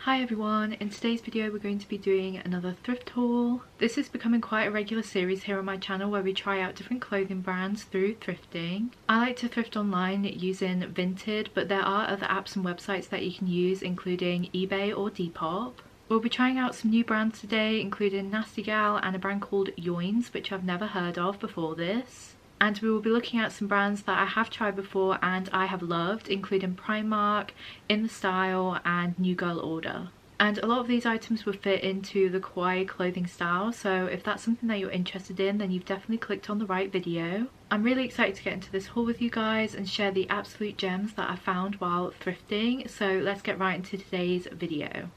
Hi everyone, in today's video we're going to be doing another thrift haul. This is becoming quite a regular series here on my channel where we try out different clothing brands through thrifting. I like to thrift online using Vinted, but there are other apps and websites that you can use, including eBay or Depop. We'll be trying out some new brands today, including Nasty Gal and a brand called Yoins, which I've never heard of before this. And we will be looking at some brands that I have tried before and I have loved, including Primark, In The Style and New Girl Order. And a lot of these items will fit into the Kawaii clothing style, so if that's something that you're interested in, then you've definitely clicked on the right video. I'm really excited to get into this haul with you guys and share the absolute gems that I found while thrifting, so let's get right into today's video.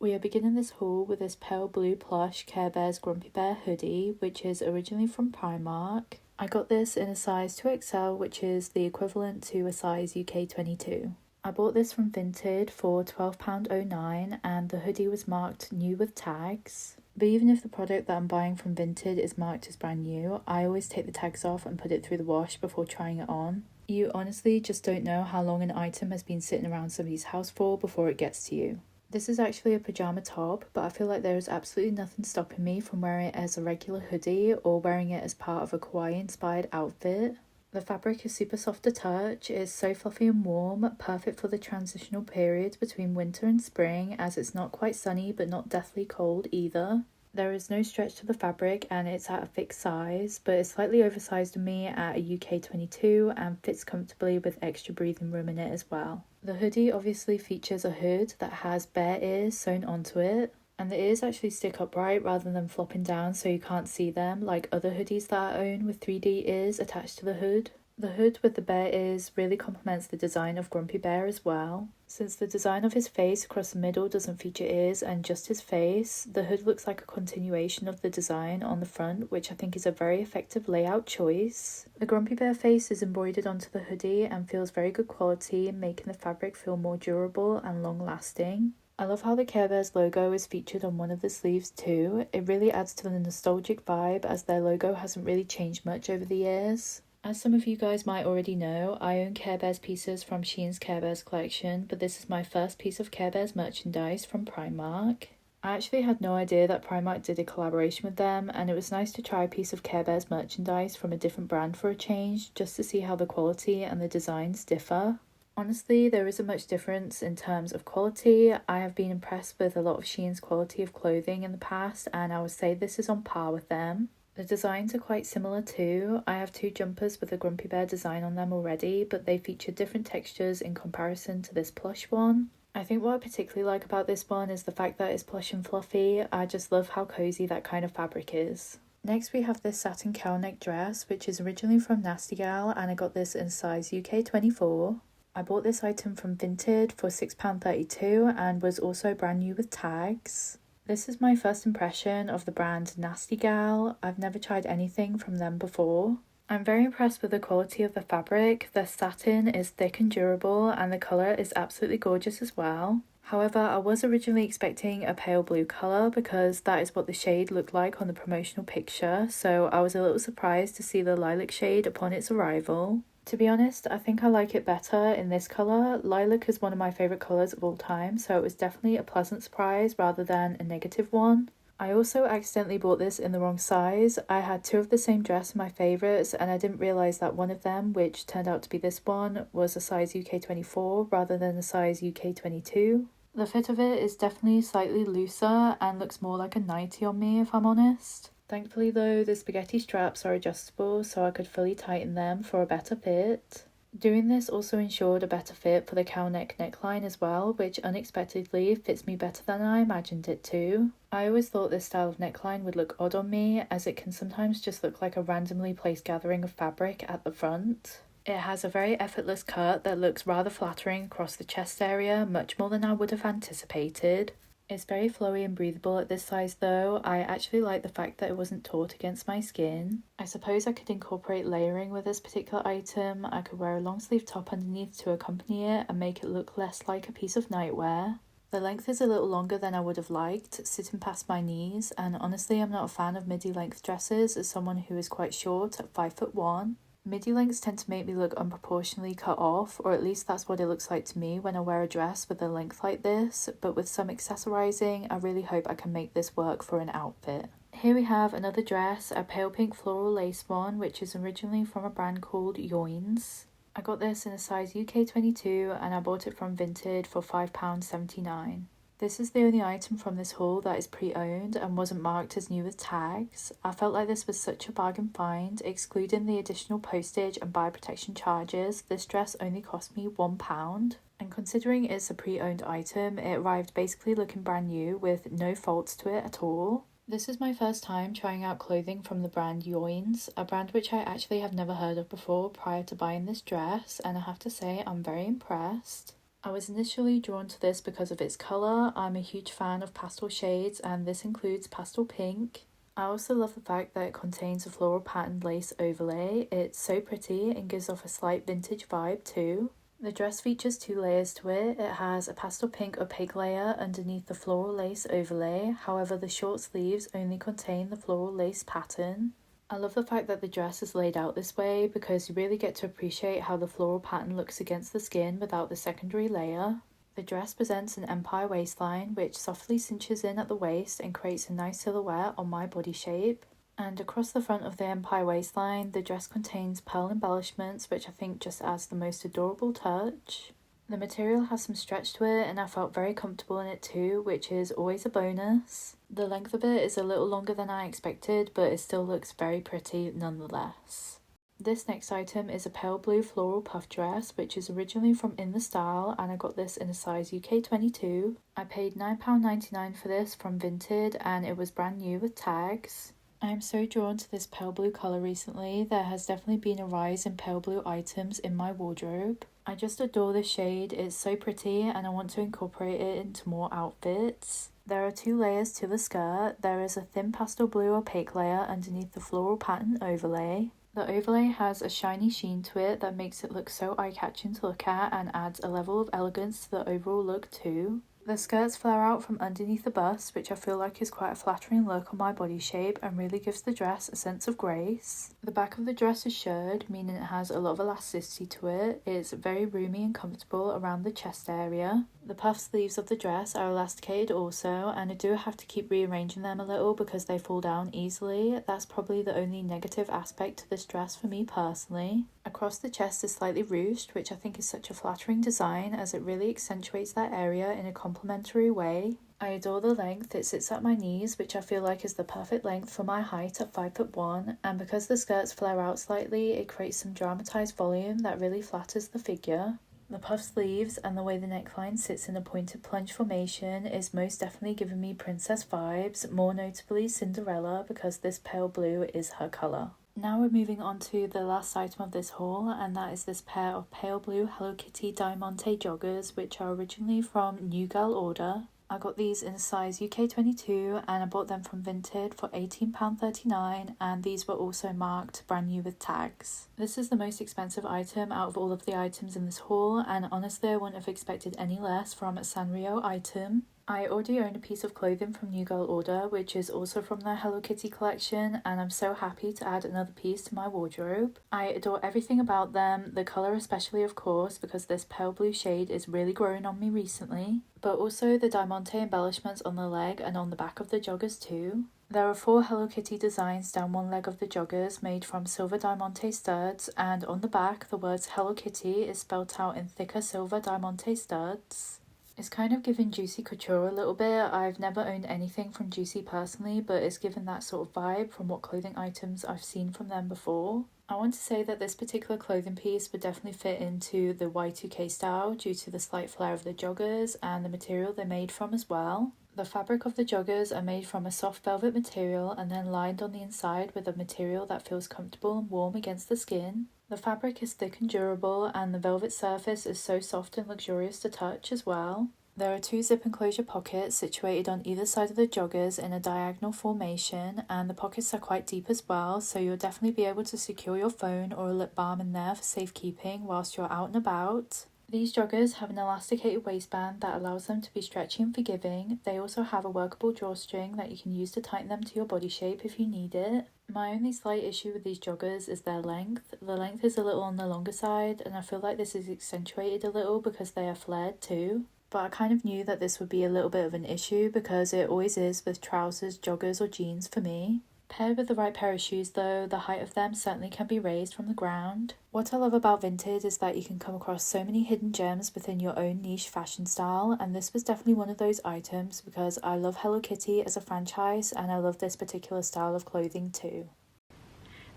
We are beginning this haul with this pale blue plush Care Bears Grumpy Bear hoodie, which is originally from Primark. I got this in a size 2XL, which is the equivalent to a size UK 22. I bought this from Vinted for £12.09 and the hoodie was marked new with tags. But even if the product that I'm buying from Vinted is marked as brand new, I always take the tags off and put it through the wash before trying it on. You honestly just don't know how long an item has been sitting around somebody's house for before it gets to you. This is actually a pyjama top, but I feel like there is absolutely nothing stopping me from wearing it as a regular hoodie or wearing it as part of a Kawaii inspired outfit. The fabric is super soft to touch, it is so fluffy and warm, perfect for the transitional periods between winter and spring as it's not quite sunny but not deathly cold either. There is no stretch to the fabric and it's at a fixed size, but it's slightly oversized on me at a UK 22 and fits comfortably with extra breathing room in it as well. The hoodie obviously features a hood that has bear ears sewn onto it, and the ears actually stick upright rather than flopping down so you can't see them like other hoodies that I own with 3D ears attached to the hood. The hood with the bear ears really complements the design of Grumpy Bear as well. Since the design of his face across the middle doesn't feature ears and just his face, the hood looks like a continuation of the design on the front, which I think is a very effective layout choice. The Grumpy Bear face is embroidered onto the hoodie and feels very good quality, making the fabric feel more durable and long lasting. I love how the Care Bears logo is featured on one of the sleeves too. It really adds to the nostalgic vibe as their logo hasn't really changed much over the years. As some of you guys might already know, I own Care Bears pieces from Shein's Care Bears collection, but this is my first piece of Care Bears merchandise from Primark. I actually had no idea that Primark did a collaboration with them, and it was nice to try a piece of Care Bears merchandise from a different brand for a change, just to see how the quality and the designs differ. Honestly, there isn't much difference in terms of quality. I have been impressed with a lot of Shein's quality of clothing in the past, and I would say this is on par with them. The designs are quite similar too. I have two jumpers with a Grumpy Bear design on them already, but they feature different textures in comparison to this plush one. I think what I particularly like about this one is the fact that it's plush and fluffy. I just love how cozy that kind of fabric is. Next we have this satin cowl neck dress, which is originally from Nasty Gal, and I got this in size UK 24. I bought this item from Vinted for £6.32 and was also brand new with tags. This is my first impression of the brand Nasty Gal. I've never tried anything from them before. I'm very impressed with the quality of the fabric. The satin is thick and durable and the colour is absolutely gorgeous as well. However, I was originally expecting a pale blue colour because that is what the shade looked like on the promotional picture, so I was a little surprised to see the lilac shade upon its arrival. To be honest, I think I like it better in this colour. Lilac is one of my favourite colours of all time, so it was definitely a pleasant surprise rather than a negative one. I also accidentally bought this in the wrong size. I had two of the same dress in my favourites and I didn't realise that one of them, which turned out to be this one, was a size UK 24 rather than a size UK 22. The fit of it is definitely slightly looser and looks more like a nightie on me if I'm honest. Thankfully though, the spaghetti straps are adjustable so I could fully tighten them for a better fit. Doing this also ensured a better fit for the cowl neck neckline as well, which unexpectedly fits me better than I imagined it to. I always thought this style of neckline would look odd on me, as it can sometimes just look like a randomly placed gathering of fabric at the front. It has a very effortless cut that looks rather flattering across the chest area, much more than I would have anticipated. It's very flowy and breathable at this size though. I actually like the fact that it wasn't taut against my skin. I suppose I could incorporate layering with this particular item. I could wear a long sleeve top underneath to accompany it and make it look less like a piece of nightwear. The length is a little longer than I would have liked, sitting past my knees, and honestly I'm not a fan of midi length dresses as someone who is quite short at 5'1". Midi lengths tend to make me look unproportionately cut off, or at least that's what it looks like to me when I wear a dress with a length like this, but with some accessorizing I really hope I can make this work for an outfit. Here we have another dress, a pale pink floral lace one, which is originally from a brand called Yoins. I got this in a size UK 22 and I bought it from Vinted for £5.79. This is the only item from this haul that is pre-owned and wasn't marked as new with tags. I felt like this was such a bargain find. Excluding the additional postage and buyer protection charges, this dress only cost me £1. And considering it's a pre-owned item, it arrived basically looking brand new with no faults to it at all. This is my first time trying out clothing from the brand Yoins, a brand which I actually have never heard of before prior to buying this dress, and I have to say I'm very impressed. I was initially drawn to this because of its colour. I'm a huge fan of pastel shades and this includes pastel pink. I also love the fact that it contains a floral patterned lace overlay. It's so pretty and gives off a slight vintage vibe too. The dress features 2 layers to it. It has a pastel pink opaque layer underneath the floral lace overlay, however the short sleeves only contain the floral lace pattern. I love the fact that the dress is laid out this way because you really get to appreciate how the floral pattern looks against the skin without the secondary layer. The dress presents an empire waistline which softly cinches in at the waist and creates a nice silhouette on my body shape. And across the front of the empire waistline, the dress contains pearl embellishments, which I think just adds the most adorable touch. The material has some stretch to it and I felt very comfortable in it too, which is always a bonus. The length of it is a little longer than I expected, but it still looks very pretty nonetheless. This next item is a pale blue floral puff dress, which is originally from In The Style, and I got this in a size UK 22. I paid £9.99 for this from Vinted and it was brand new with tags. I am so drawn to this pale blue colour recently. There has definitely been a rise in pale blue items in my wardrobe. I just adore this shade, it's so pretty and I want to incorporate it into more outfits. There are 2 layers to the skirt. There is a thin pastel blue opaque layer underneath the floral pattern overlay. The overlay has a shiny sheen to it that makes it look so eye-catching to look at and adds a level of elegance to the overall look too. The skirts flare out from underneath the bust, which I feel like is quite a flattering look on my body shape and really gives the dress a sense of grace. The back of the dress is shirred, meaning it has a lot of elasticity to it. It's very roomy and comfortable around the chest area. The puff sleeves of the dress are elasticated also, and I do have to keep rearranging them a little because they fall down easily. That's probably the only negative aspect to this dress for me personally. Across the chest is slightly ruched, which I think is such a flattering design as it really accentuates that area in a complimentary way. I adore the length. It sits at my knees, which I feel like is the perfect length for my height at 5'1", and because the skirts flare out slightly, it creates some dramatised volume that really flatters the figure. The puff sleeves and the way the neckline sits in a pointed plunge formation is most definitely giving me princess vibes, more notably Cinderella because this pale blue is her colour. Now we're moving on to the last item of this haul, and that is this pair of pale blue Hello Kitty Diamante joggers, which are originally from New Girl Order. I got these in a size UK 22 and I bought them from Vinted for £18.39, and these were also marked brand new with tags. This is the most expensive item out of all of the items in this haul, and honestly I wouldn't have expected any less from a Sanrio item. I already own a piece of clothing from New Girl Order, which is also from their Hello Kitty collection, and I'm so happy to add another piece to my wardrobe. I adore everything about them, the colour especially of course, because this pale blue shade is really growing on me recently, but also the diamante embellishments on the leg and on the back of the joggers too. There are 4 Hello Kitty designs down one leg of the joggers made from silver diamante studs, and on the back the words Hello Kitty is spelt out in thicker silver diamante studs. It's kind of given Juicy Couture a little bit. I've never owned anything from Juicy personally, but it's given that sort of vibe from what clothing items I've seen from them before. I want to say that this particular clothing piece would definitely fit into the Y2K style due to the slight flare of the joggers and the material they're made from as well. The fabric of the joggers are made from a soft velvet material and then lined on the inside with a material that feels comfortable and warm against the skin. The fabric is thick and durable, and the velvet surface is so soft and luxurious to touch as well. There are 2 zip enclosure pockets situated on either side of the joggers in a diagonal formation, and the pockets are quite deep as well, so you'll definitely be able to secure your phone or a lip balm in there for safekeeping whilst you're out and about. These joggers have an elasticated waistband that allows them to be stretchy and forgiving. They also have a workable drawstring that you can use to tighten them to your body shape if you need it. My only slight issue with these joggers is their length. The length is a little on the longer side, and I feel like this is accentuated a little because they are flared too. But I kind of knew that this would be a little bit of an issue because it always is with trousers, joggers or jeans for me. Paired with the right pair of shoes though, the height of them certainly can be raised from the ground. What I love about Vinted is that you can come across so many hidden gems within your own niche fashion style, and this was definitely one of those items because I love Hello Kitty as a franchise and I love this particular style of clothing too.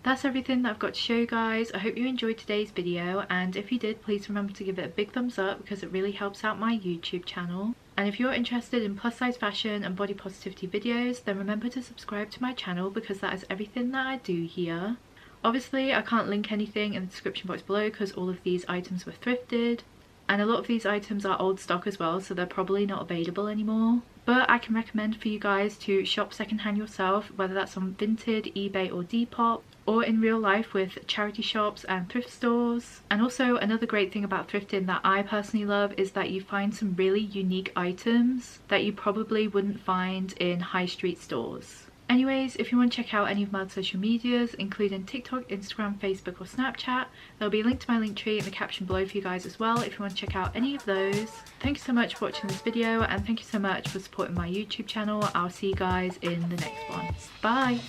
That's everything that I've got to show you guys. I hope you enjoyed today's video, and if you did, please remember to give it a big thumbs up because it really helps out my YouTube channel. And if you're interested in plus size fashion and body positivity videos, then remember to subscribe to my channel because that is everything that I do here. Obviously I can't link anything in the description box below because all of these items were thrifted, and a lot of these items are old stock as well, so they're probably not available anymore. But I can recommend for you guys to shop secondhand yourself, whether that's on Vinted, eBay or Depop, or in real life with charity shops and thrift stores. And also another great thing about thrifting that I personally love is that you find some really unique items that you probably wouldn't find in high street stores. Anyways, if you want to check out any of my social medias, including TikTok, Instagram, Facebook or Snapchat, there'll be a link to my link tree in the caption below for you guys as well if you want to check out any of those. Thank you so much for watching this video, and thank you so much for supporting my YouTube channel. I'll see you guys in the next one. Bye!